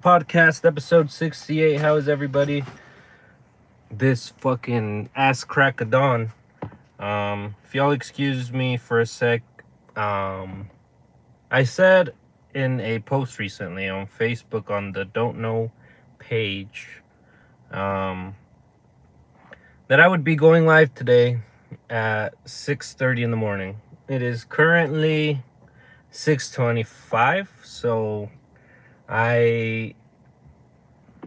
Podcast episode 68. How is everybody this fucking ass crack of dawn? If y'all excuse me for a sec, I said in a post recently on Facebook on the Don't Know page, um, that I would be going live today at 6:30 in the morning. It is currently 6:25, so I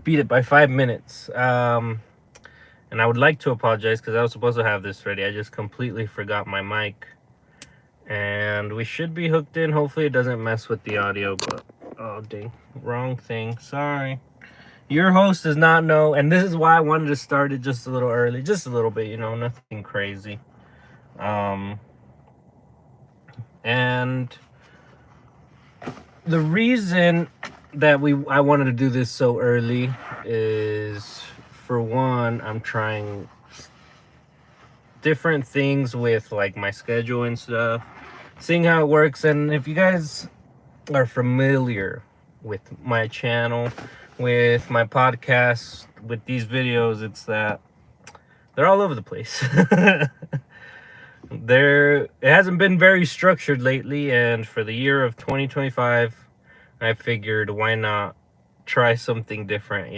beat it by 5 minutes. And I would like to apologize because I was supposed to have this ready. I just completely forgot my mic. And we should be hooked in. Hopefully it doesn't mess with the audio, but oh dang, wrong thing. Sorry. Your host does not know, and this is why I wanted to start it just a little early, just a little bit, nothing crazy. And the reason that I wanted to do this so early is, for one, I'm trying different things with like my schedule and stuff, seeing how it works. And if you guys are familiar with my channel, with my podcast, with these videos, it's that they're all over the place. It hasn't been very structured lately, and for the year of 2025, I figured why not try something different,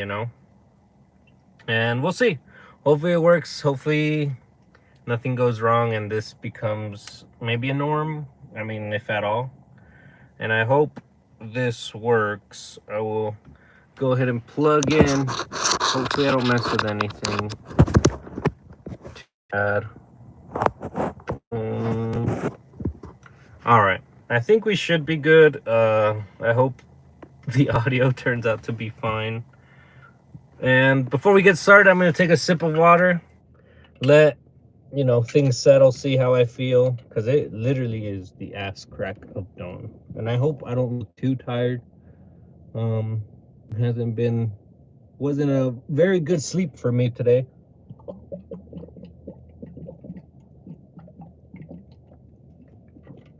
and we'll see. Hopefully it works. Hopefully nothing goes wrong and this becomes maybe a norm, I mean, if at all. And I hope this works. I will go ahead and plug in. Hopefully I don't mess with anything too bad. All right, I think we should be good. I hope the audio turns out to be fine. And before we get started, I'm going to take a sip of water, let things settle, see how I feel, because it literally is the ass crack of dawn. And I hope I don't look too tired. Wasn't a very good sleep for me today.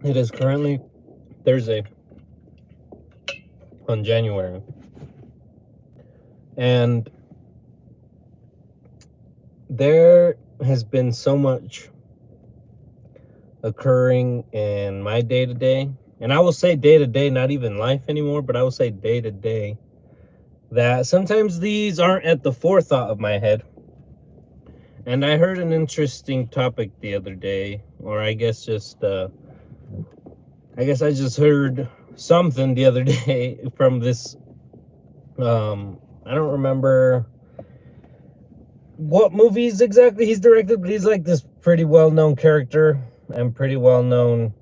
It is currently Thursday on January. And there has been so much occurring in my day-to-day, and I will say day-to-day, not even life anymore, but I will say day-to-day, that sometimes these aren't at the forethought of my head. And I heard an interesting topic the other day, or I guess I just heard something the other day from this, I don't remember what movies exactly he's directed, but he's like this pretty well-known character and pretty well-known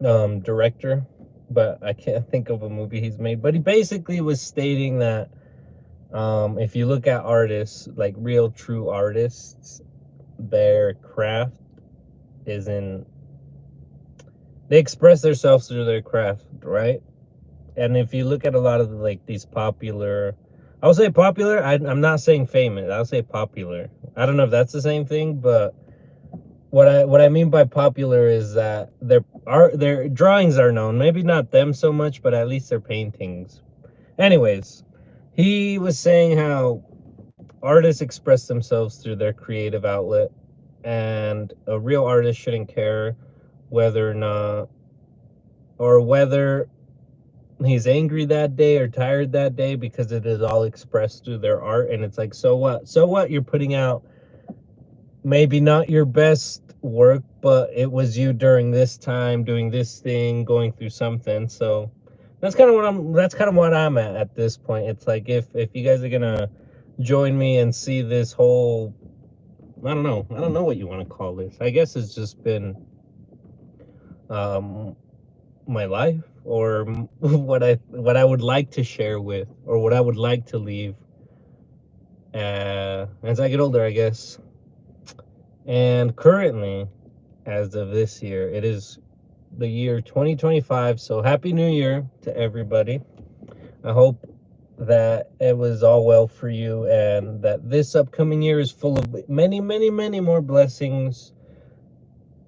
director, but I can't think of a movie he's made. But he basically was stating that if you look at artists, like real true artists, their craft they express themselves through their craft, right? And if you look at a lot of these popular, I'll say popular, I'm not saying famous, I'll say popular. I don't know if that's the same thing, but what I mean by popular is that their drawings are known. Maybe not them so much, but at least their paintings. Anyways, he was saying how artists express themselves through their creative outlet, and a real artist shouldn't care whether he's angry that day or tired that day, because it is all expressed through their art. And it's like, so what you're putting out maybe not your best work, but it was you during this time doing this thing, going through something. So that's kind of what I'm at this point. It's like, if you guys are gonna join me and see this whole, I don't know what you want to call this. I guess it's just been my life, or what I would like to share with, or what I would like to leave as I get older, I guess. And currently, as of this year, it is the year 2025. So happy New Year to everybody. I hope that it was all well for you, and that this upcoming year is full of many, many, many more blessings,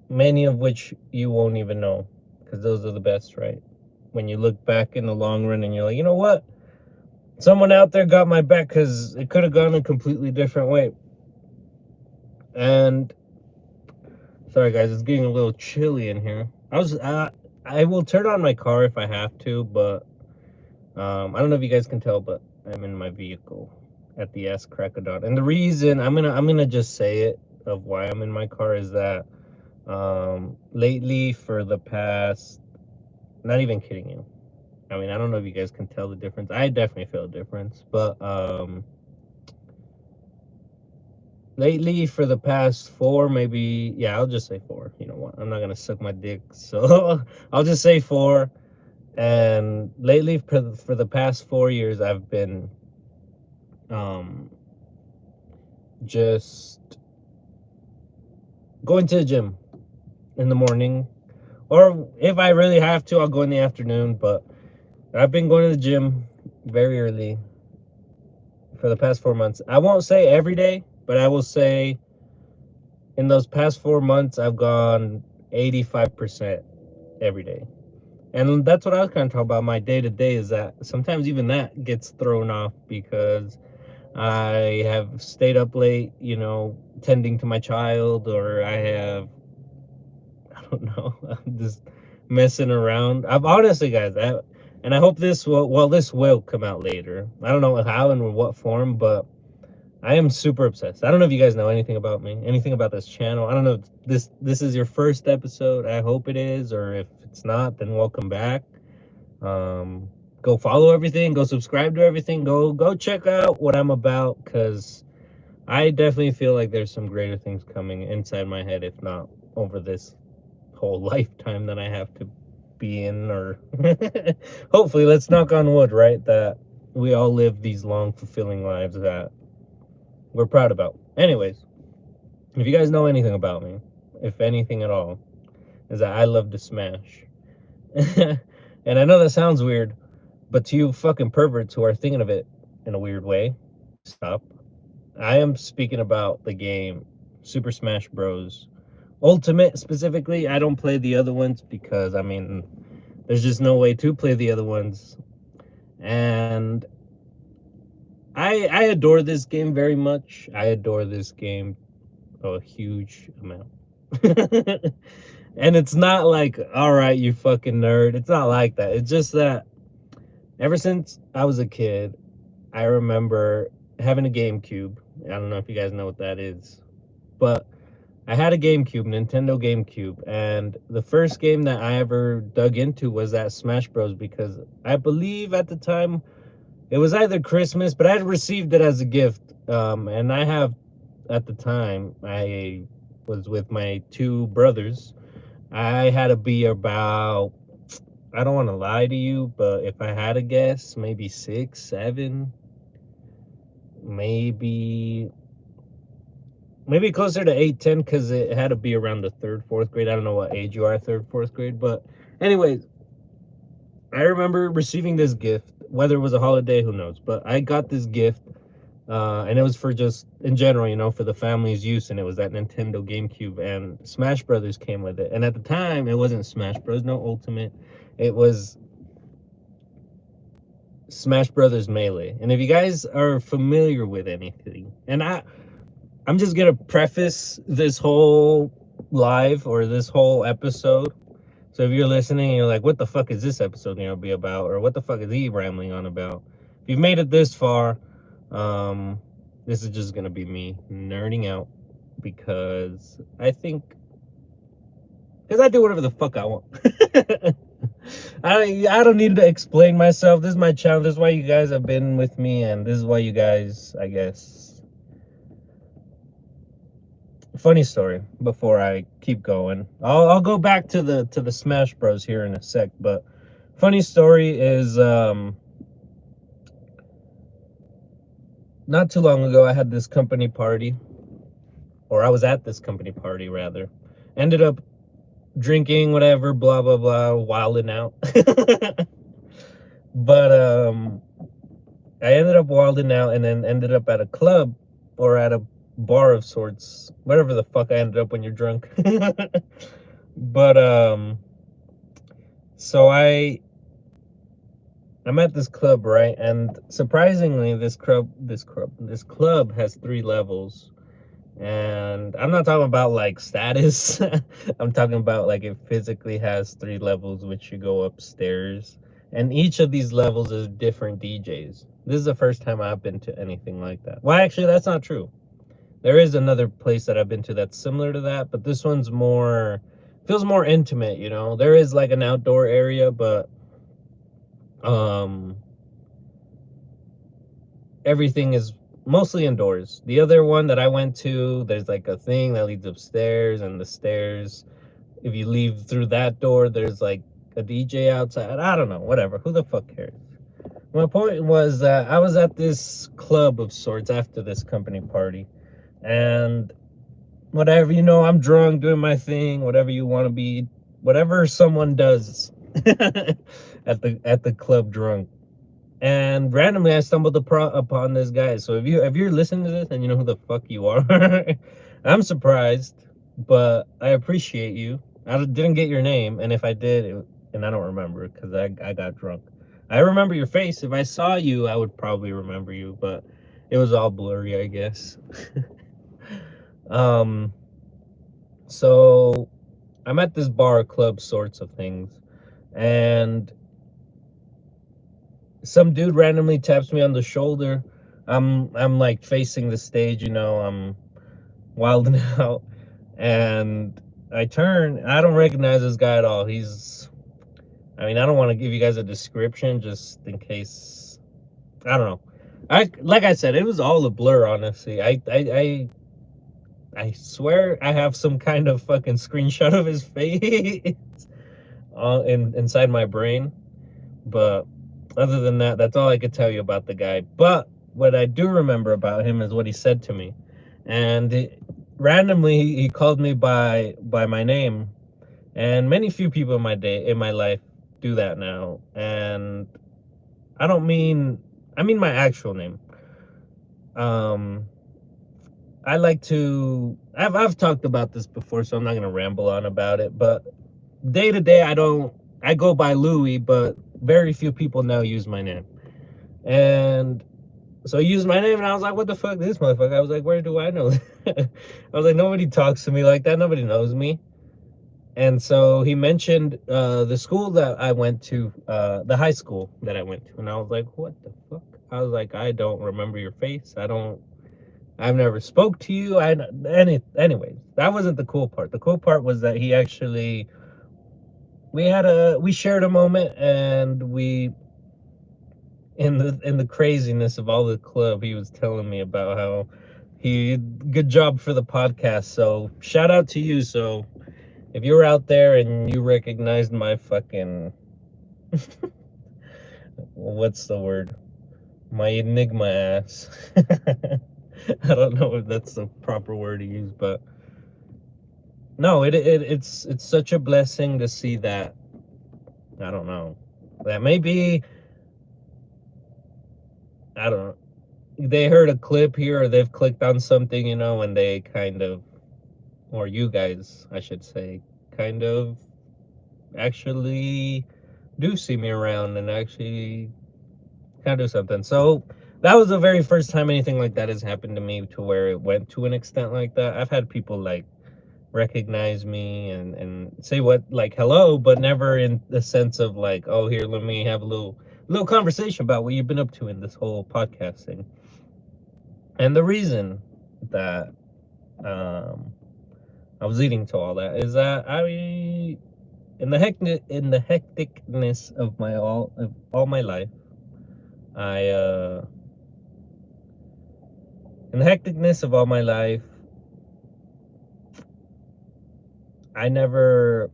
many of which you won't even know, because those are the best, right? when you look back in the long run and you're like, you know what? Someone out there got my back, because it could have gone a completely different way. And sorry guys, it's getting a little chilly in here. I will turn on my car if I have to, but I don't know if you guys can tell, but I'm in my vehicle at the ass crack of dawn. And the reason I'm gonna just say it of why I'm in my car is that lately, for the past, not even kidding you, I mean, I don't know if you guys can tell the difference. I definitely feel a difference, but lately, for the past 4, maybe, yeah, I'll just say 4. You know what? I'm not gonna suck my dick, so I'll just say 4. And lately, for the past 4 years, I've been just going to the gym in the morning, or if I really have to, I'll go in the afternoon. But I've been going to the gym very early for the past 4 months. I won't say every day, but I will say in those past 4 months, I've gone 85% every day. And that's what I was kind of talking about. My day to day is that sometimes even that gets thrown off because I have stayed up late, tending to my child, or I don't know, I'm just messing around. I've honestly, guys, and I hope this will come out later. I don't know how and in what form, but I am super obsessed. I don't know if you guys know anything about me, anything about this channel. I don't know if this is your first episode. I hope it is, or if it's not, then welcome back. Go follow everything, go subscribe to everything, go check out what I'm about, because I definitely feel like there's some greater things coming inside my head, if not over this whole lifetime that I have to be in, or hopefully, let's knock on wood, right, that we all live these long, fulfilling lives that we're proud about. Anyways, if you guys know anything about me, if anything at all, is that I love to smash. And I know that sounds weird, but to you fucking perverts who are thinking of it in a weird way, stop. I am speaking about the game Super Smash Bros. Ultimate specifically. I don't play the other ones because, I mean, there's just no way to play the other ones. And I adore this game very much. I adore this game a huge amount. And it's not like, all right, you fucking nerd. It's not like that. It's just that ever since I was a kid, I remember having a GameCube. I don't know if you guys know what that is, but I had a GameCube, Nintendo GameCube, and the first game that I ever dug into was that Smash Bros. Because I believe at the time it was either Christmas, but I had received it as a gift. And I have, at the time, I was with my 2 brothers. I had to be about, I don't want to lie to you, but if I had to guess, maybe 6, 7, maybe closer to 8, 10, because it had to be around the 3rd, 4th grade. I don't know what age you are, 3rd, 4th grade, but anyways, I remember receiving this gift, whether it was a holiday, who knows, but I got this gift, and it was for just, in general, for the family's use, and it was that Nintendo GameCube, and Smash Brothers came with it. And at the time, it wasn't Smash Bros, no Ultimate, it was Smash Brothers Melee. And if you guys are familiar with anything, and I'm just gonna preface this whole live, or this whole episode, so if you're listening and you're like, what the fuck is this episode gonna be about, or what the fuck is he rambling on about, if you've made it this far, this is just gonna be me nerding out, because I do whatever the fuck I want. I don't need to explain myself. This is my channel. This is why you guys have been with me, and this is why you guys, I guess. Funny story before I keep going. I'll go back to the Smash Bros here in a sec, but funny story is not too long ago I had this company party, or I was at this company party rather. Ended up drinking, whatever, blah blah blah, wilding out. But I ended up wilding out, and then ended up at a club, or at a bar of sorts, whatever the fuck I ended up when you're drunk. But so I I'm at this club, right? And surprisingly, this club has 3 levels. And I'm not talking about like status. I'm talking about like it physically has 3 levels, which you go upstairs. And each of these levels is different DJs. This is the first time I've been to anything like that. Well, actually, that's not true. There is another place that I've been to that's similar to that, but this one's more, feels more intimate, you know? There is like an outdoor area, but um everything is mostly indoors. The other one that I went to, there's like a thing that leads upstairs, and the stairs, if you leave through that door, there's like a DJ outside. I don't know, whatever. Who the fuck cares? My point was that I was at this club of sorts after this company party, and whatever, you know, I'm drunk doing my thing, whatever you want to be, whatever someone does at the club drunk. And randomly I stumbled upon this guy. So if you're listening to this and you know who the fuck you are, I'm surprised, but I appreciate you. I didn't get your name, and if I did, and I don't remember because I got drunk. I remember your face. If I saw you, I would probably remember you, but it was all blurry, I guess. um, so I'm at this bar club sorts of things, and some dude randomly taps me on the shoulder. I'm like facing the stage, you know, I'm wilding out, and I turn. I don't recognize this guy at all. I mean, I don't want to give you guys a description just in case. I don't know. Like I said, it was all a blur. Honestly, I swear I have some kind of fucking screenshot of his face inside my brain, but other than that, that's all I could tell you about the guy. But what I do remember about him is what he said to me. And randomly he called me by my name. And many few people in my life do that now. And I don't mean I mean my actual name. Um I like to I've talked about this before, so I'm not gonna ramble on about it, but day to day I go by Louis, but very few people now use my name. And so he used my name, and I was like, what the fuck, this motherfucker? I was like, where do I know? I was like, nobody talks to me like that. Nobody knows me. And so he mentioned the school that I went to, the high school that I went to. And I was like, what the fuck? I was like, I don't remember your face. I've never spoke to you. Anyways, that wasn't the cool part. The cool part was that he actually, we shared a moment, and in the craziness of all the club, he was telling me about how good job for the podcast. So shout out to you. So if you're out there and you recognized my fucking what's the word, my enigma ass. I don't know if that's the proper word to use, but no, it's such a blessing to see that. I don't know, that maybe, I don't know, they heard a clip here, or they've clicked on something, you know, and they kind of, or you guys, I should say, kind of actually do see me around and actually kind of do something. So that was the very first time anything like that has happened to me, to where it went to an extent like that. I've had people like recognize me and say what, like, hello, but never in the sense of like, oh, here, let me have a little conversation about what you've been up to in this whole podcast thing. And the reason that I was leading to all that is that in the hecticness of all my life, I in the hecticness of all my life, I never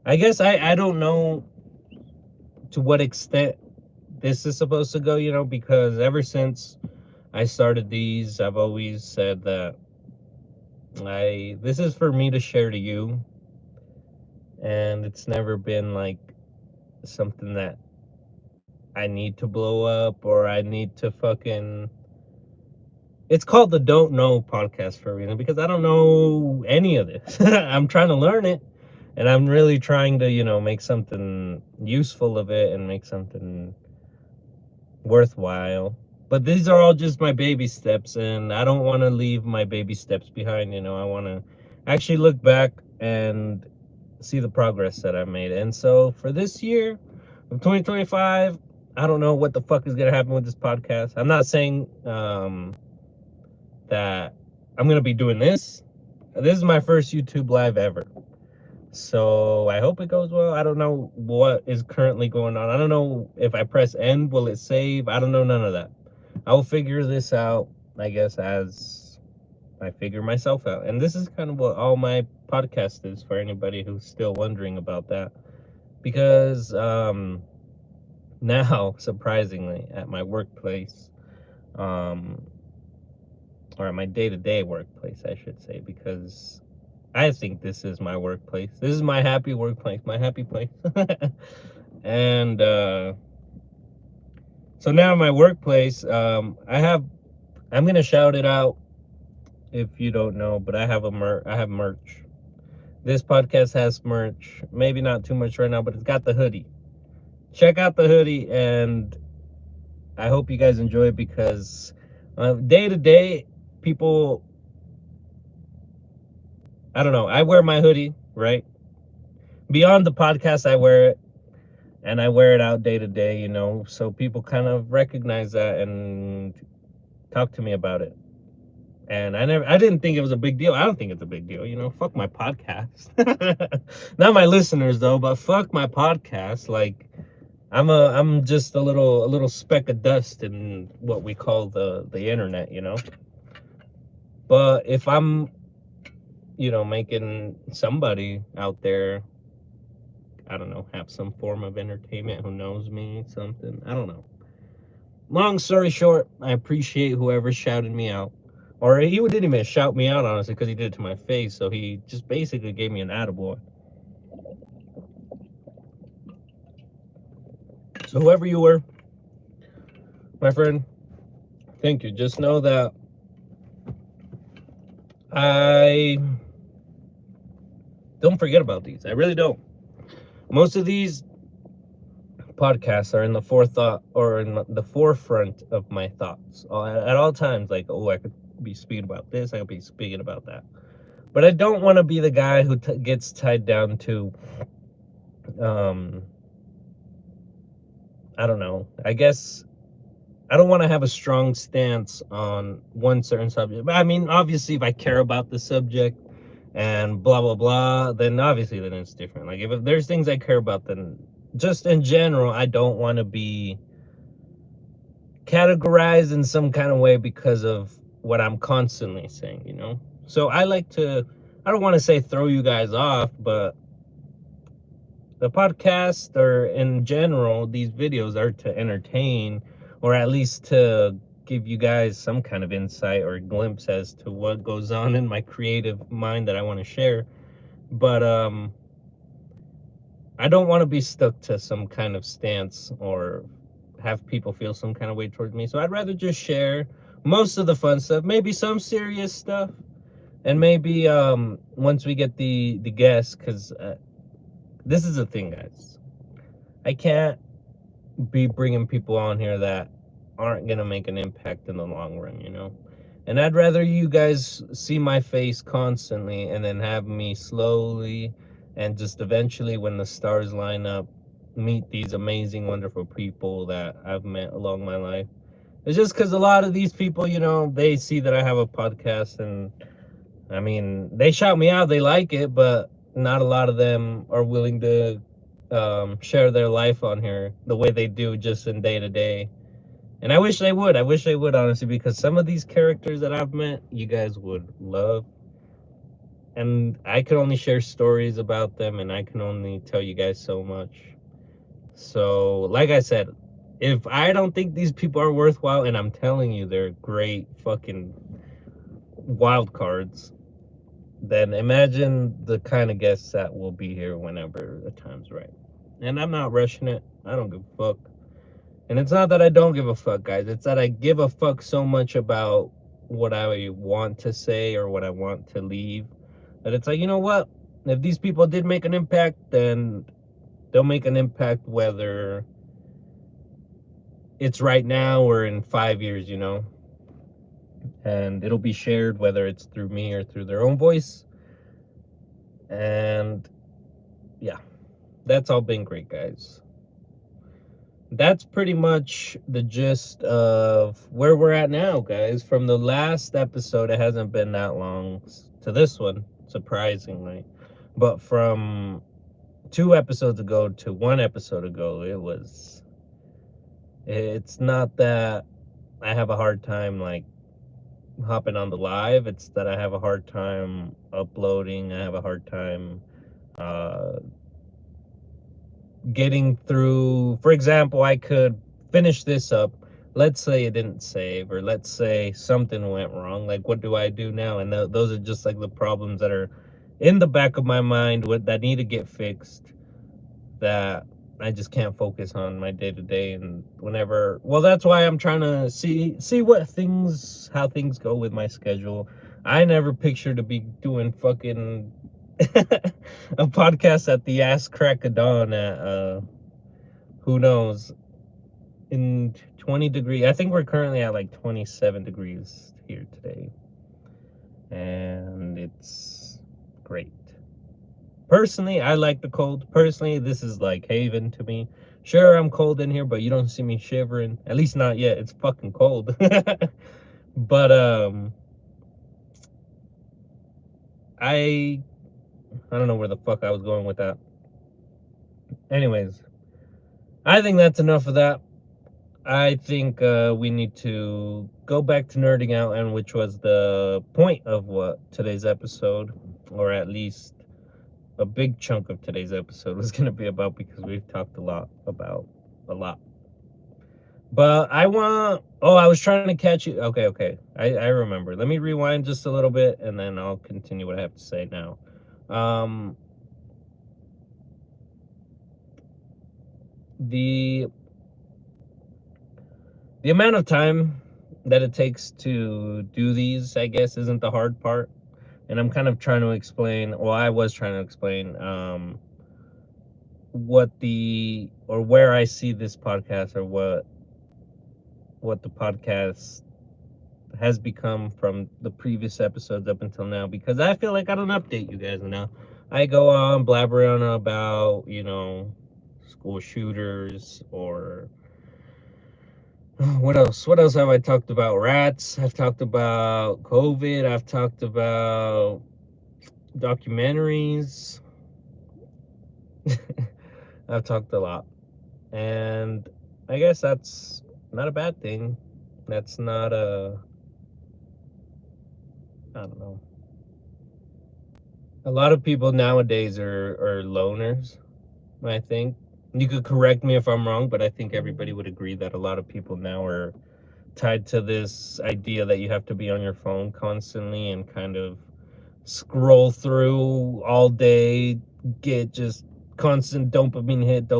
I guess I don't know to what extent this is supposed to go, you know, because ever since I started these, I've always said that this is for me to share to you, and it's never been like something that I need to blow up, or I need to fucking. It's called the Don't Know podcast for a reason, because I don't know any of this. I'm trying to learn it, And I'm really trying to, make something useful of it and make something worthwhile. But these are all just my baby steps, and I don't want to leave my baby steps behind. I want to actually look back and see the progress that I've made. And so for this year of 2025, I don't know what the fuck is going to happen with this podcast. I'm not saying that I'm going to be doing this. This is my first YouTube live ever. So I hope it goes well. I don't know what is currently going on. I don't know if I press end, will it save? I don't know none of that. I will figure this out, I guess, as I figure myself out. And this is kind of what all my podcast is for anybody who's still wondering about that. Because now, surprisingly, at my workplace, or at my day-to-day workplace, I should say, because I think this is my workplace. This is my happy workplace, my happy place. And so now my workplace, I'm gonna shout it out if you don't know, but I have merch. This podcast has merch. Maybe not too much right now, but it's got the hoodie. Check out the hoodie, and I hope you guys enjoy it, because day to day, people, I don't know, I wear my hoodie, right? Beyond the podcast, I wear it, and I wear it out day to day, so people kind of recognize that and talk to me about it. And I didn't think it was a big deal. I don't think it's a big deal, fuck my podcast. Not my listeners though, but fuck my podcast. Like, I'm just a little speck of dust in what we call the internet, But if I'm, making somebody out there, I don't know, have some form of entertainment, who knows me, something, I don't know. Long story short, I appreciate whoever shouted me out. Or he didn't even shout me out, honestly, because he did it to my face. So he just basically gave me an attaboy. So whoever you were, my friend, thank you. Just know that I don't forget about these. I really don't. Most of these podcasts are in the forethought, or in the forefront of my thoughts at all times. Like, I could be speaking about this, I could be speaking about that. But I don't want to be the guy who gets tied down to, I don't know. I guess I don't want to have a strong stance on one certain subject. But I mean, obviously, if I care about the subject and blah, blah, blah, then obviously then it's different. Like, if there's things I care about, then just in general, I don't want to be categorized in some kind of way because of what I'm constantly saying, So I don't want to say throw you guys off, but the podcast, or in general, these videos are to entertain, or at least to give you guys some kind of insight or glimpse as to what goes on in my creative mind that I want to share. But I don't want to be stuck to some kind of stance or have people feel some kind of way towards me. So I'd rather just share most of the fun stuff, maybe some serious stuff, and maybe once we get the guests, because this is the thing, guys. I can't be bringing people on here that aren't going to make an impact in the long run, And I'd rather you guys see my face constantly and then have me slowly and just eventually, when the stars line up, meet these amazing, wonderful people that I've met along my life. It's just because a lot of these people, they see that I have a podcast, and I mean, they shout me out, they like it, but not a lot of them are willing to share their life on here the way they do just in day to day. And I wish they would, honestly, because some of these characters that I've met, you guys would love. And I can only share stories about them, and I can only tell you guys so much. So, like I said, if I don't think these people are worthwhile, and I'm telling you they're great fucking wild cards, then imagine the kind of guests that will be here whenever the time's right. And I'm not rushing it. I don't give a fuck. And it's not that I don't give a fuck, guys. It's that I give a fuck so much about what I want to say or what I want to leave, that it's like, you know what? If these people did make an impact, then they'll make an impact whether it's right now or in 5 years, and it'll be shared whether it's through me or through their own voice. And yeah, that's all been great, guys. That's pretty much the gist of where we're at now, guys. From the last episode, it hasn't been that long to this one, surprisingly. But from 2 episodes ago to 1 episode ago, it's not that I have a hard time like hopping on the live. It's that I have a hard time uploading. I have a hard time getting through. For example, I could finish this up. Let's say it didn't save, or let's say something went wrong. Like, what do I do now? And those are just like the problems that are in the back of my mind that need to get fixed, that I just can't focus on my day to day. And whenever, well, that's why I'm trying to see how things go with my schedule. I never pictured to be doing fucking a podcast at the ass crack of dawn at who knows, in 20 degrees. I think we're currently at like 27 degrees here today, and it's great. Personally, I like the cold. Personally, this is like haven to me. Sure, I'm cold in here, but you don't see me shivering. At least not yet. It's fucking cold. But I don't know where the fuck I was going with that. Anyways, I think that's enough of that. I think we need to go back to nerding out, and which was the point of what today's episode, or at least a big chunk of today's episode, was going to be about, because we've talked about a lot. But I was trying to catch you. Okay. I remember. Let me rewind just a little bit, and then I'll continue what I have to say now. The amount of time that it takes to do these, I guess, isn't the hard part. And I'm kind of trying to explain, I was trying to explain where I see this podcast, or what the podcast has become from the previous episodes up until now, because I feel like I don't update you guys enough. I go on blabbering on about, school shooters, or what else have I talked about? Rats. I've talked about COVID. I've talked about documentaries. I've talked a lot, and I guess that's not a bad thing. That's not I don't know. A lot of people nowadays are loners, I think. You could correct me if I'm wrong, but I think everybody would agree that a lot of people now are tied to this idea that you have to be on your phone constantly and kind of scroll through all day, get just constant dopamine hit.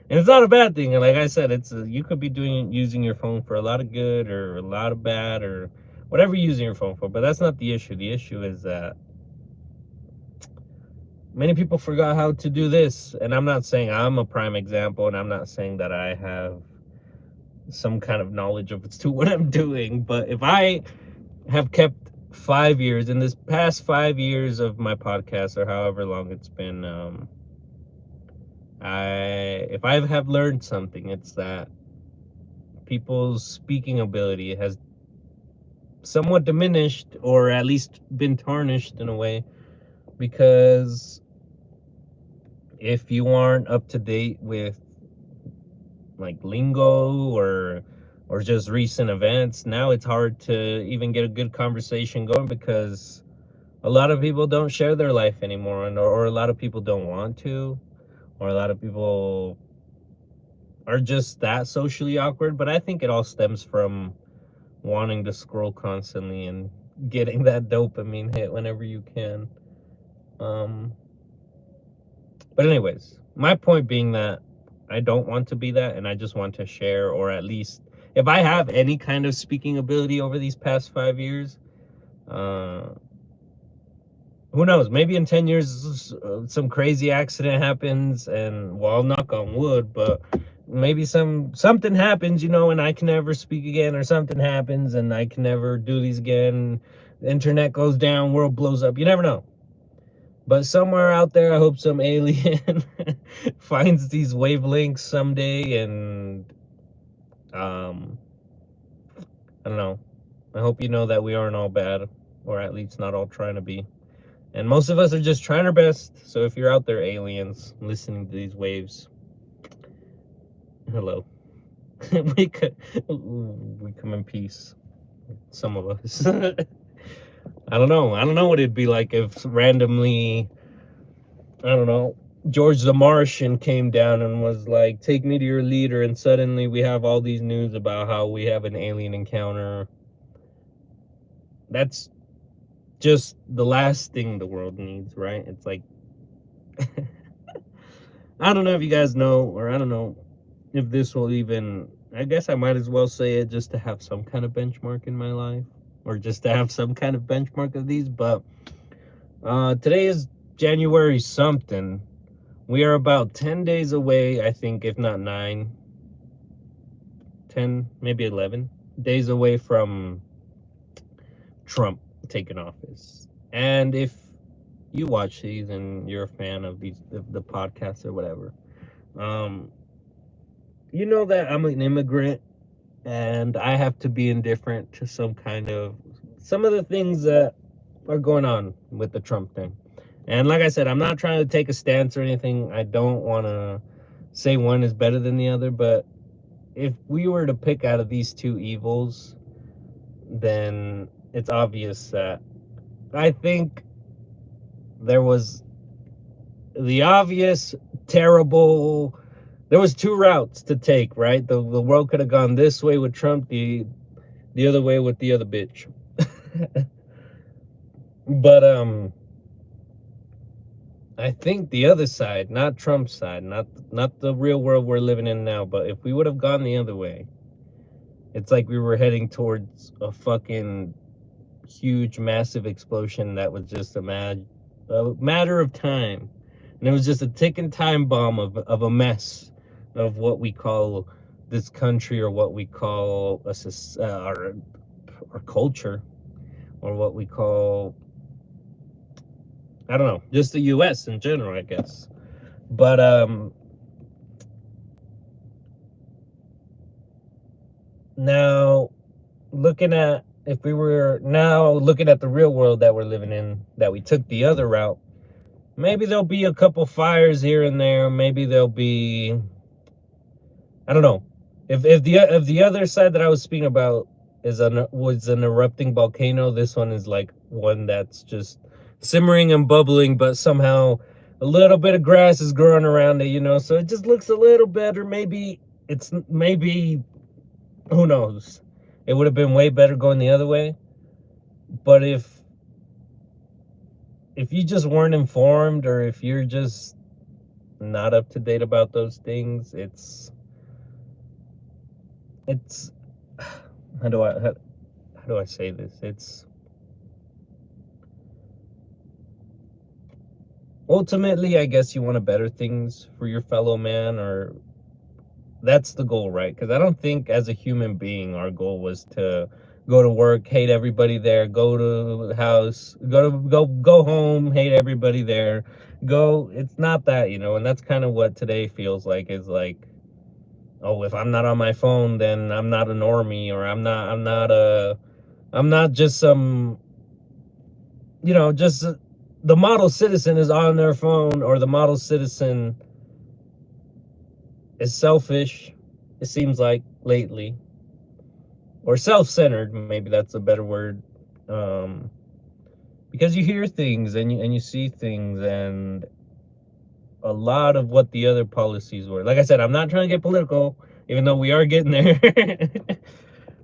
And it's not a bad thing. And like I said, you could be using your phone for a lot of good or a lot of bad, or whatever you're using your phone for. But that's not the issue. The issue is that many people forgot how to do this. And I'm not saying I'm a prime example, and I'm not saying that I have some kind of knowledge of what I'm doing. But if I have kept 5 years, in this past 5 years of my podcast, or however long it's been, if I have learned something, it's that people's speaking ability has somewhat diminished, or at least been tarnished in a way, because if you aren't up to date with like lingo or just recent events, now it's hard to even get a good conversation going, because a lot of people don't share their life anymore, or a lot of people don't want to, or a lot of people are just that socially awkward. But I think it all stems from wanting to scroll constantly and getting that dopamine hit whenever you can. But anyways, my point being that I don't want to be that, and I just want to share, or at least, if I have any kind of speaking ability over these past 5 years, Who knows? Maybe in 10 years, some crazy accident happens, and well, I'll knock on wood, but maybe something happens, and I can never speak again, or something happens, and I can never do these again. The internet goes down, world blows up. You never know. But somewhere out there, I hope some alien finds these wavelengths someday, and um, I don't know. I hope you know that we aren't all bad, or at least not all trying to be. And most of us are just trying our best. So if you're out there, aliens, listening to these waves, hello. we come in peace. Some of us. I don't know. I don't know what it'd be like if randomly, I don't know, George the Martian came down and was like, "Take me to your leader," and suddenly we have all these news about how we have an alien encounter. That's just the last thing the world needs, right? It's like, I don't know if you guys know, or I don't know if this will even, I guess I might as well say it just to have some kind of benchmark in my life, or just to have some kind of benchmark of these. But today is January something. We are about 10 days away, I think, if not 9, 10, maybe 11 days away from Trump taking office. And if you watch these and you're a fan of the podcasts or whatever, you know that I'm an immigrant, and I have to be indifferent to some of the things that are going on with the Trump thing. And like I said, I'm not trying to take a stance or anything. I don't want to say one is better than the other, but if we were to pick out of these two evils, then it's obvious that I think there was the obvious terrible, there was two routes to take, right? The world could have gone this way with Trump, the other way with the other bitch. But I think the other side, not Trump's side, not the real world we're living in now, but if we would have gone the other way, it's like we were heading towards a fucking huge, massive explosion that was just a matter of time. And it was just a ticking time bomb of a mess of what we call this country, or what we call our culture, or what we call, I don't know, just the U.S. in general, I guess. But now if we were now looking at the real world that we're living in, that we took the other route, maybe there'll be a couple fires here and there. Maybe there'll be, I don't know. If the other side that I was speaking about was an erupting volcano, this one is like one that's just simmering and bubbling, but somehow a little bit of grass is growing around it, so it just looks a little better. Maybe who knows? It would have been way better going the other way. But if you just weren't informed, or if you're just not up to date about those things, it's how do I say this? It's ultimately, I guess, you want to better things for your fellow man, or that's the goal, right? Because I don't think as a human being our goal was to go to work, hate everybody there, go to the house, go home, hate everybody there, it's not that, and that's kind of what today feels like. Is like, oh, if I'm not on my phone, then I'm not a normie, or I'm not just some, just the model citizen is on their phone, or the model citizen is selfish, it seems like lately, or self-centered, maybe that's a better word, because you hear things and you see things, and a lot of what the other policies were. Like I said, I'm not trying to get political, even though we are getting there.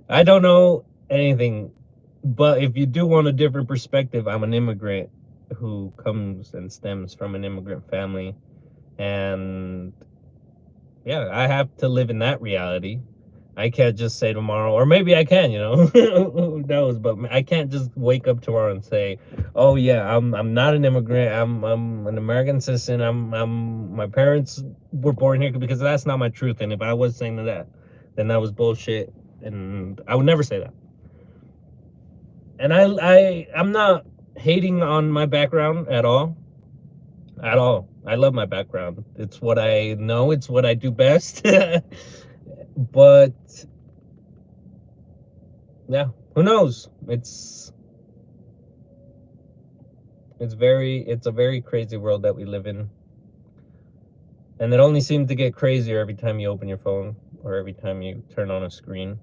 I don't know anything, but if you do want a different perspective, I'm an immigrant who comes and stems from an immigrant family, and yeah, I have to live in that reality. I can't just say tomorrow, or maybe I can, you know, who knows? But I can't just wake up tomorrow and say, "Oh yeah, I'm not an immigrant. I'm an American citizen. My parents were born here," because that's not my truth. And if I was saying that, then that was bullshit, and I would never say that. And I'm not hating on my background at all, at all. I love my background. It's what I know. It's what I do best. But yeah, who knows? It's a very crazy world that we live in, and it only seems to get crazier every time you open your phone or every time you turn on a screen.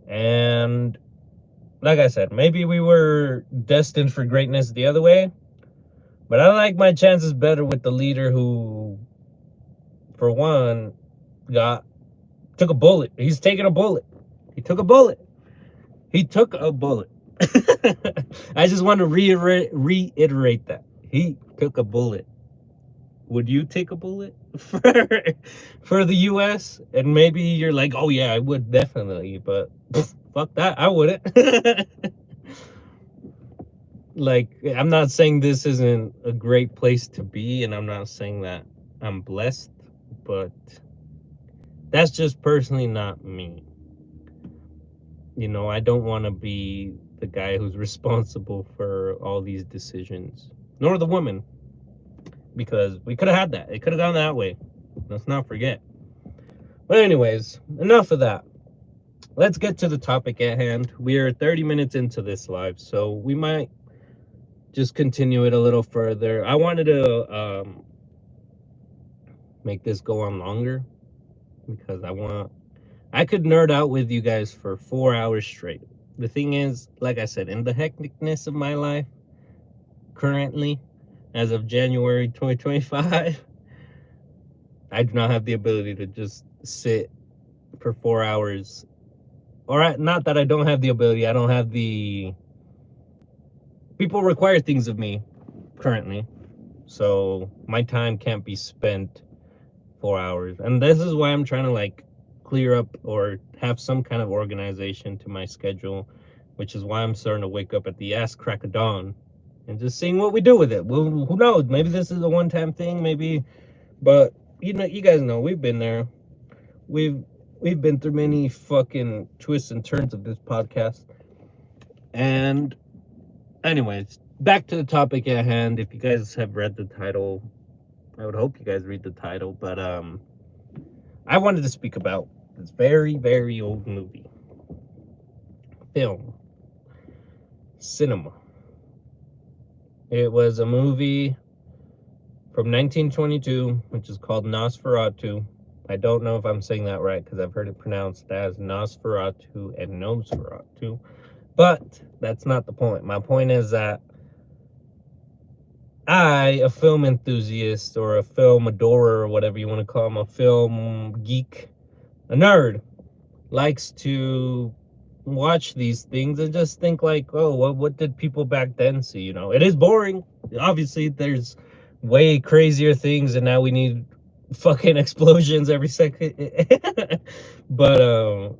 And like I said, maybe we were destined for greatness the other way, but I like my chances better with the leader who, for one, got took a bullet. He's taking a bullet. He took a bullet. He took a bullet. I just want to reiterate that. He took a bullet. Would you take a bullet for the US? And maybe you're like, oh yeah, I would definitely, but fuck that, I wouldn't. Like, I'm not saying this isn't a great place to be, and I'm not saying that I'm blessed, but that's just personally not me. You know, I don't want to be the guy who's responsible for all these decisions, nor the woman, because we could have had that. It could have gone that way. Let's not forget. But anyways, enough of that. Let's get to the topic at hand. We are 30 minutes into this live, so we might just continue it a little further. I wanted to make this go on longer because I could nerd out with you guys for 4 hours straight. The thing is, like I said, in the hecticness of my life currently, as of January 2025, I do not have the ability to just sit for 4 hours. Not that I don't have the ability, I don't have the... People require things of me currently, so my time can't be spent 4 hours. And this is why I'm trying to like clear up or have some kind of organization to my schedule, which is why I'm starting to wake up at the ass crack of dawn and just seeing what we do with it. Well, who knows? Maybe this is a one-time thing, maybe, but you know, you guys know we've been there. We've been through many fucking twists and turns of this podcast. And anyways, back to the topic at hand. If you guys have read the title, I would hope you guys read the title, but I wanted to speak about this very, very old movie. Film. Cinema. It was a movie from 1922, which is called Nosferatu. I don't know if I'm saying that right because I've heard it pronounced as Nosferatu and Nosferatu, but that's not the point. My point is that I, a film enthusiast or a film adorer or whatever you want to call him, a film geek, a nerd, likes to watch these things and just think like, oh, what did people back then see? You know, it is boring. Obviously, there's way crazier things, and now we need fucking explosions every second. But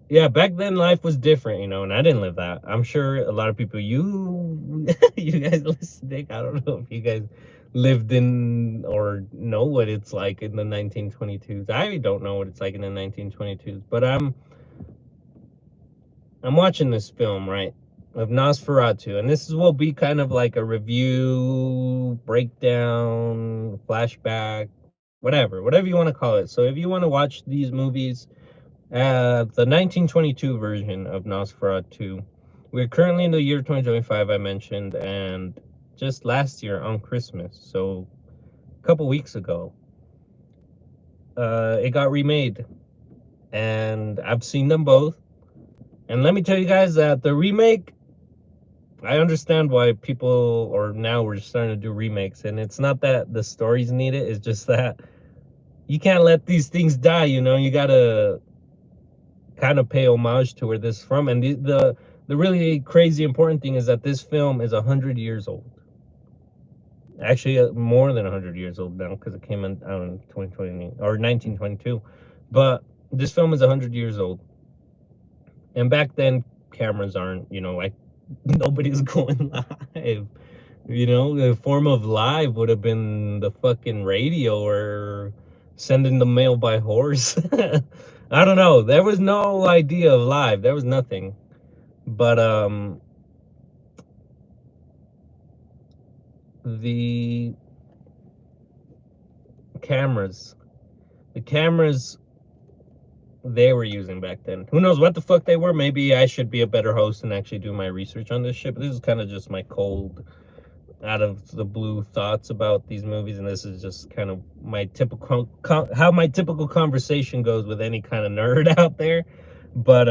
yeah, back then life was different, you know, and I didn't live that. I'm sure a lot of people, you guys listening, I don't know if you guys lived in or know what it's like in the 1922s. I don't know what it's like in the 1922s, but I'm watching this film, right, of Nosferatu, and this will be kind of like a review, breakdown, flashback, whatever you want to call it. So if you want to watch these movies, the 1922 version of Nosferatu. We're currently in the year 2025, I mentioned, and just last year on Christmas, so a couple weeks ago, it got remade, and I've seen them both. And let me tell you guys that the remake, I understand why people, or now we're starting to do remakes, and it's not that the stories need it, it's just that you can't let these things die, you know, you gotta kind of pay homage to where this is from. And the really crazy important thing is that this film is 100 years old. Actually, more than 100 years old now, because it came in 2020 or 1922. But this film is 100 years old, and back then cameras aren't, like nobody's going live. The form of live would have been the fucking radio or sending the mail by horse. I don't know. There was no idea of live. There was nothing. But the cameras, the cameras they were using back then. Who knows what the fuck they were? Maybe I should be a better host and actually do my research on this shit. But this is kind of just my cold, out of the blue thoughts about these movies, and this is just kind of my typical how my typical conversation goes with any kind of nerd out there. But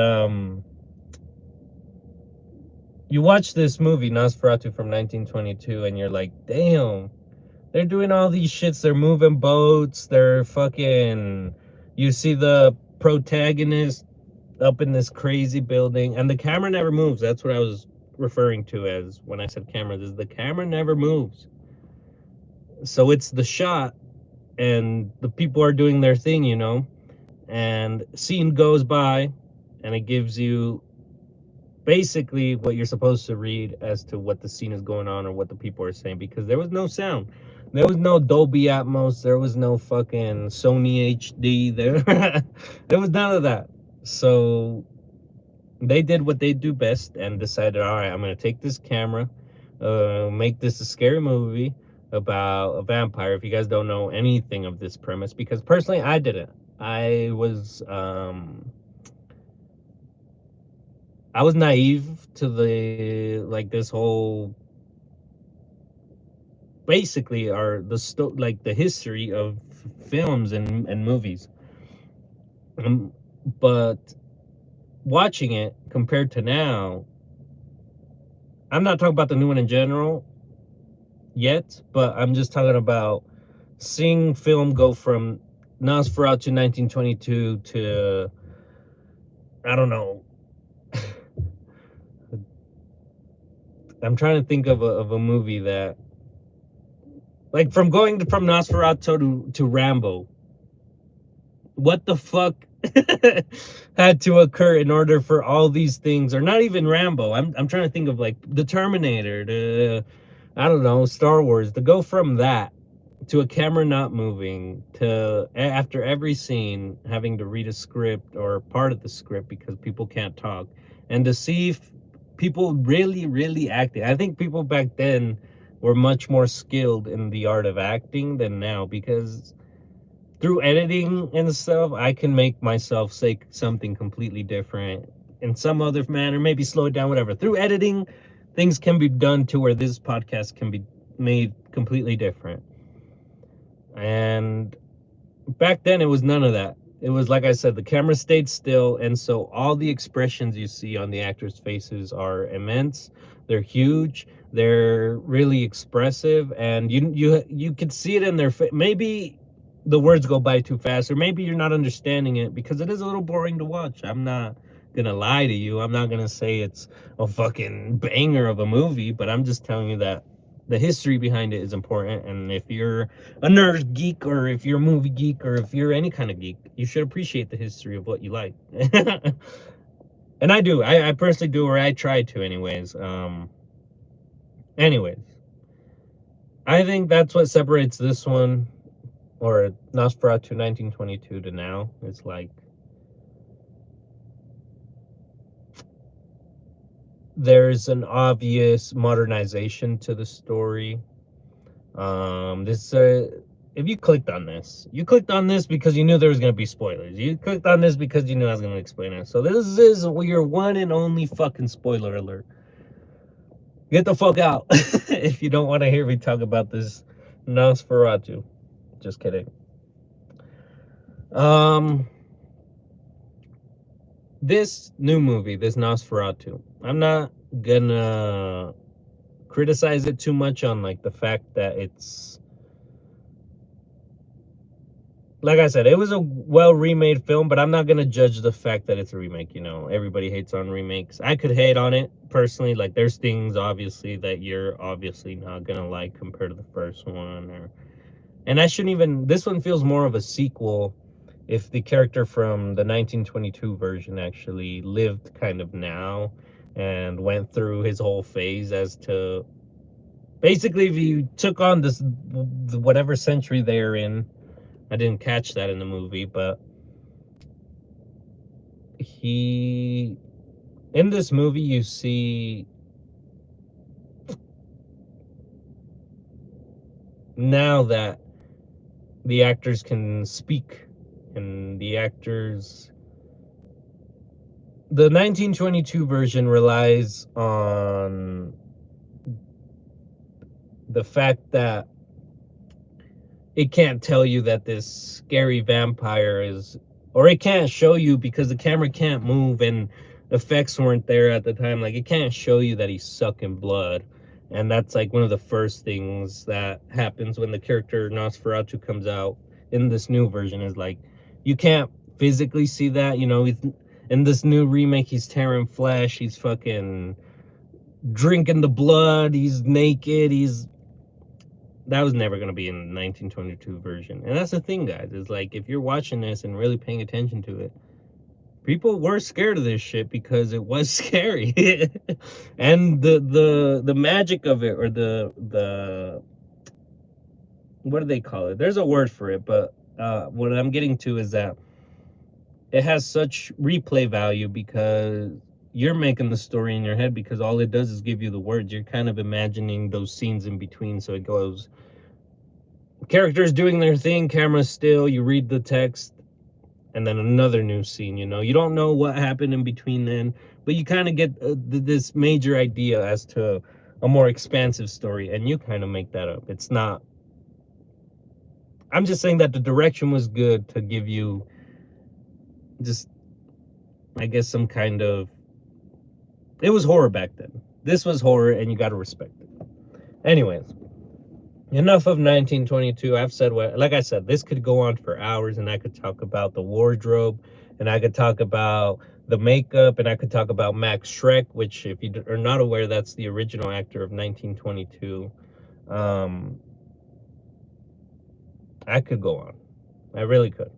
you watch this movie Nosferatu from 1922, and you're like, damn, they're doing all these shits. They're moving boats. They're fucking. You see the protagonist up in this crazy building, and the camera never moves. That's what I was referring to as when I said camera. Is the camera never moves. So it's the shot, and the people are doing their thing, and scene goes by, and it gives you basically what you're supposed to read as to what the scene is going on or what the people are saying, because there was no sound. There was no Dolby Atmos. There was no fucking Sony HD. There was none of that. So they did what they do best and decided, all right, I'm going to take this camera, make this a scary movie about a vampire. If you guys don't know anything of this premise, because personally I didn't. I was naive to this whole, basically, the history of films and movies. But watching it compared to now, I'm not talking about the new one in general yet, but I'm just talking about seeing film go from Nosferatu 1922 to, I don't know. I'm trying to think of a movie that, like, from going from Nosferatu to Rambo. What the fuck had to occur in order for all these things, or not even Rambo. I'm trying to think of, like, the Terminator, I don't know, Star Wars, to go from that to a camera not moving, to after every scene having to read a script or part of the script because people can't talk, and to see people really acting. I think people back then were much more skilled in the art of acting than now, because through editing and stuff, I can make myself say something completely different in some other manner, maybe slow it down, whatever. Through editing, things can be done to where this podcast can be made completely different. And back then, it was none of that. It was, like I said, the camera stayed still, and so all the expressions you see on the actors' faces are immense. They're huge. They're really expressive, and you could see it in their face. Maybe the words go by too fast, or maybe you're not understanding it because it is a little boring to watch. I'm not gonna lie to you. I'm not gonna say it's a fucking banger of a movie, but I'm just telling you that the history behind it is important. And if you're a nerd geek, or if you're a movie geek, or if you're any kind of geek, you should appreciate the history of what you like. And I do. I personally do, or I try to anyways. Anyways, I think that's what separates this one, or Nosferatu 1922, to now. It's like there's an obvious modernization to the story. If you clicked on this, because you knew there was going to be spoilers. You clicked on this because you knew I was going to explain it. So this is your one and only fucking spoiler alert. Get the fuck out if you don't want to hear me talk about this Nosferatu. Just kidding. This new movie, this Nosferatu, I'm not gonna criticize it too much on, like, the fact that it's, like I said, it was a well remade film, but I'm not gonna judge the fact that it's a remake. Everybody hates on remakes. I could hate on it personally. Like, there's things obviously that you're obviously not gonna like compared to the first one, and I shouldn't even. This one feels more of a sequel if the character from the 1922 version actually lived kind of now and went through his whole phase as to basically if you took on this whatever century they're in. I didn't catch that in the movie, but he in this movie you see now that the actors can speak, and the 1922 version relies on the fact that it can't tell you that this scary vampire is, or it can't show you because the camera can't move and effects weren't there at the time. Like, it can't show you that he's sucking blood. And that's like one of the first things that happens when the character Nosferatu comes out in this new version, is like, you can't physically see that. You know, he's, in this new remake, he's tearing flesh, he's fucking drinking the blood, he's naked, that was never going to be in the 1922 version. And that's the thing, guys, is like, if you're watching this and really paying attention to it, people were scared of this shit because it was scary. And the magic of it, or the what do they call it? There's a word for it, but what I'm getting to is that it has such replay value because you're making the story in your head, because all it does is give you the words. You're kind of imagining those scenes in between. So it goes, characters doing their thing, camera still, you read the text, and then another new scene. You know, you don't know what happened in between then, but you kind of get this major idea as to a more expansive story, and you kind of make that up. It's not, I'm just saying that the direction was good to give you just, I guess, some kind of, it was horror back then. This was horror, and you got to respect it. Anyways, enough of 1922. I've said what, like I said, this could go on for hours, and I could talk about the wardrobe, and I could talk about the makeup, and I could talk about Max Schreck, which, if you are not aware, that's the original actor of 1922. I could go on. I really could.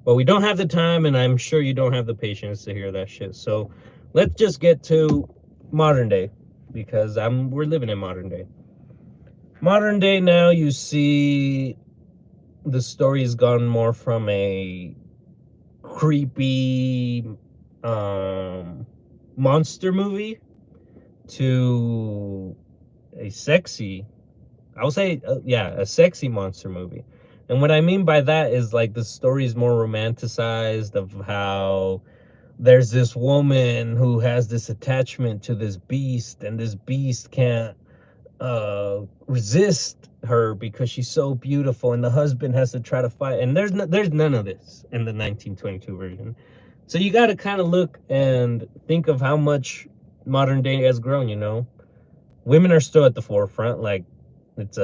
But we don't have the time, and I'm sure you don't have the patience to hear that shit. So let's just get to modern day, because we're living in modern day. Modern day now, you see the story has gone more from a creepy monster movie to a sexy, I'll say, a sexy monster movie. And what I mean by that is, like, the story is more romanticized, of how there's this woman who has this attachment to this beast, and this beast can't resist her because she's so beautiful, and the husband has to try to fight. And there's none of this in the 1922 version. So you got to kind of look and think of how much modern day has grown. You know, women are still at the forefront. Like, it's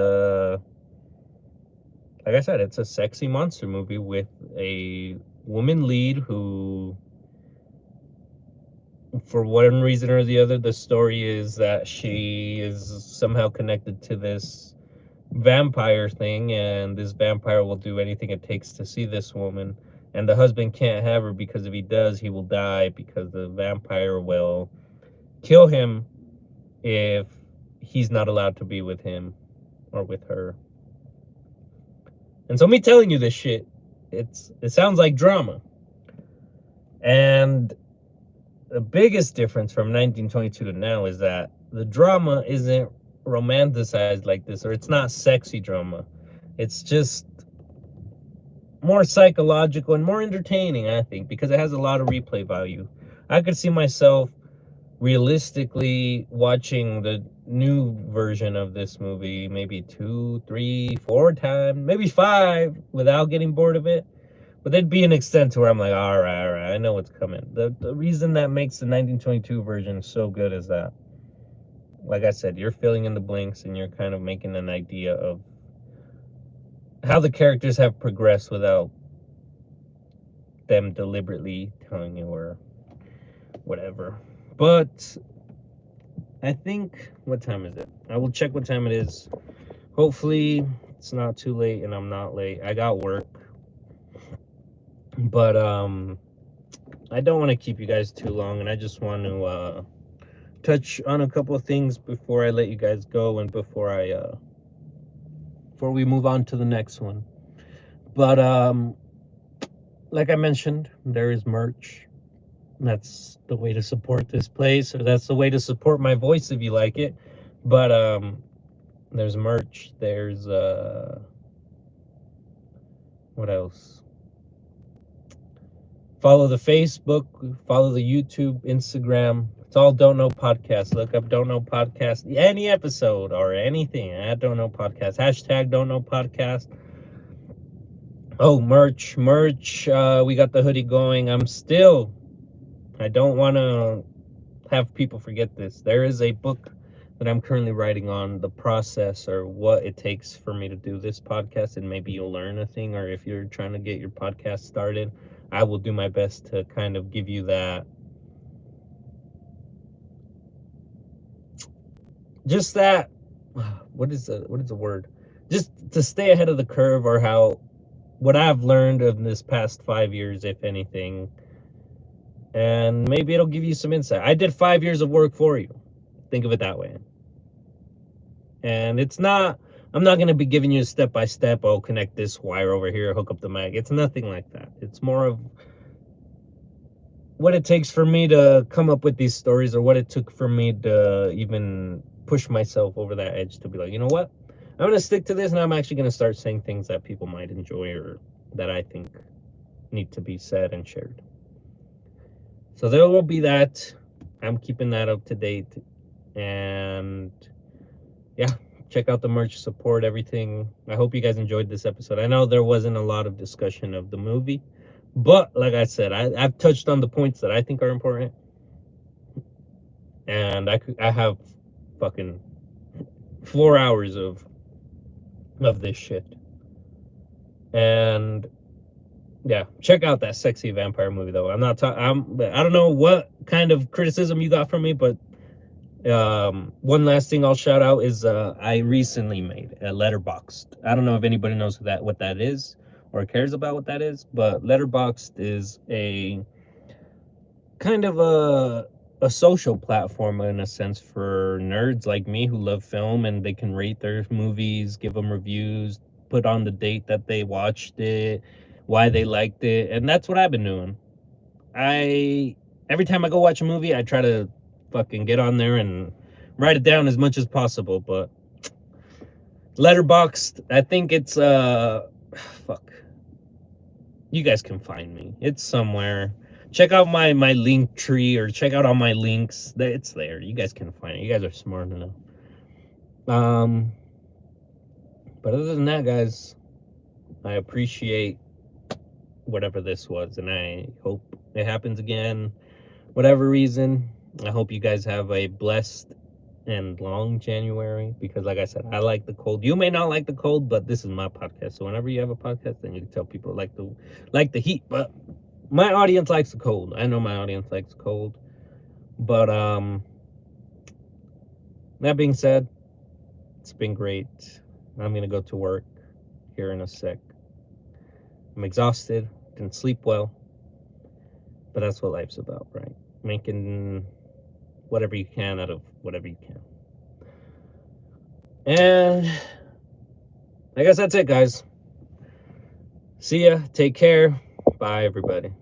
like I said, it's a sexy monster movie with a woman lead who, for one reason or the other, the story is that she is somehow connected to this vampire thing, and this vampire will do anything it takes to see this woman. And the husband can't have her, because if he does, he will die, because the vampire will kill him if he's not allowed to be with him or with her. And so me telling you this shit, it sounds like drama. And the biggest difference from 1922 to now is that the drama isn't romanticized like this, or it's not sexy drama. It's just more psychological and more entertaining, I think, because it has a lot of replay value. I could see myself realistically watching the new version of this movie maybe 2, 3, 4 times, maybe 5, without getting bored of it. But there'd be an extent to where I'm like, all right, I know what's coming. The reason that makes the 1922 version so good is that, like I said, you're filling in the blanks, and you're kind of making an idea of how the characters have progressed without them deliberately telling you or whatever. But I think, what time is it? I will check what time it is. Hopefully it's not too late and I'm not late. I got work. But I don't want to keep you guys too long, and I just want to touch on a couple of things before I let you guys go and before we move on to the next one. But like I mentioned, there is merch. That's the way to support this place, or that's the way to support my voice if you like it. But there's merch. There's what else? Follow the Facebook, follow the YouTube, Instagram. It's all Don't Know Podcast. Look up Don't Know Podcast, any episode or anything at Don't Know Podcast. Hashtag Don't Know Podcast. Oh, merch. We got the hoodie going. I don't want to have people forget this. There is a book that I'm currently writing on the process or what it takes for me to do this podcast, and maybe you'll learn a thing. Or if you're trying to get your podcast started, I will do my best to kind of give you that, just that, what is the word, just to stay ahead of the curve, or how what I've learned of this past 5 years, if anything, and maybe it'll give you some insight. I did 5 years of work for you. Think of it that way. And I'm not going to be giving you a step by step, oh, connect this wire over here, hook up the mag. It's nothing like that. It's more of what it takes for me to come up with these stories, or what it took for me to even push myself over that edge to be like, you know what? I'm going to stick to this, and I'm actually going to start saying things that people might enjoy, or that I think need to be said and shared. So there will be that. I'm keeping that up to date. And yeah, check out the merch, support everything. I hope you guys enjoyed this episode. I know there wasn't a lot of discussion of the movie, but like I said, I've touched on the points that I think are important. And I have fucking 4 hours of this shit. And yeah, check out that sexy vampire movie though. I don't know what kind of criticism you got from me, but one last thing I'll shout out is I recently made a Letterboxd. I don't know if anybody knows what that is or cares about what that is, but Letterboxd is a kind of a social platform in a sense for nerds like me who love film, and they can rate their movies, give them reviews, put on the date that they watched it, why they liked it, and that's what I've been doing. Every time I go watch a movie, I try to fucking get on there and write it down as much as possible. But Letterboxd, I think it's fuck. You guys can find me. It's somewhere. Check out my link tree, or check out all my links. It's there. You guys can find it. You guys are smart enough. But other than that, guys, I appreciate whatever this was, and I hope it happens again. Whatever reason, I hope you guys have a blessed and long January, because like I said, I like the cold. You may not like the cold, but this is my podcast. So whenever you have a podcast, then you can tell people like the heat. But my audience likes the cold. I know my audience likes the cold. But that being said, it's been great. I'm gonna go to work here in a sec. I'm exhausted, didn't sleep well. But that's what life's about, right? Making whatever you can out of whatever you can. And I guess that's it, guys. See ya. Take care. Bye, everybody.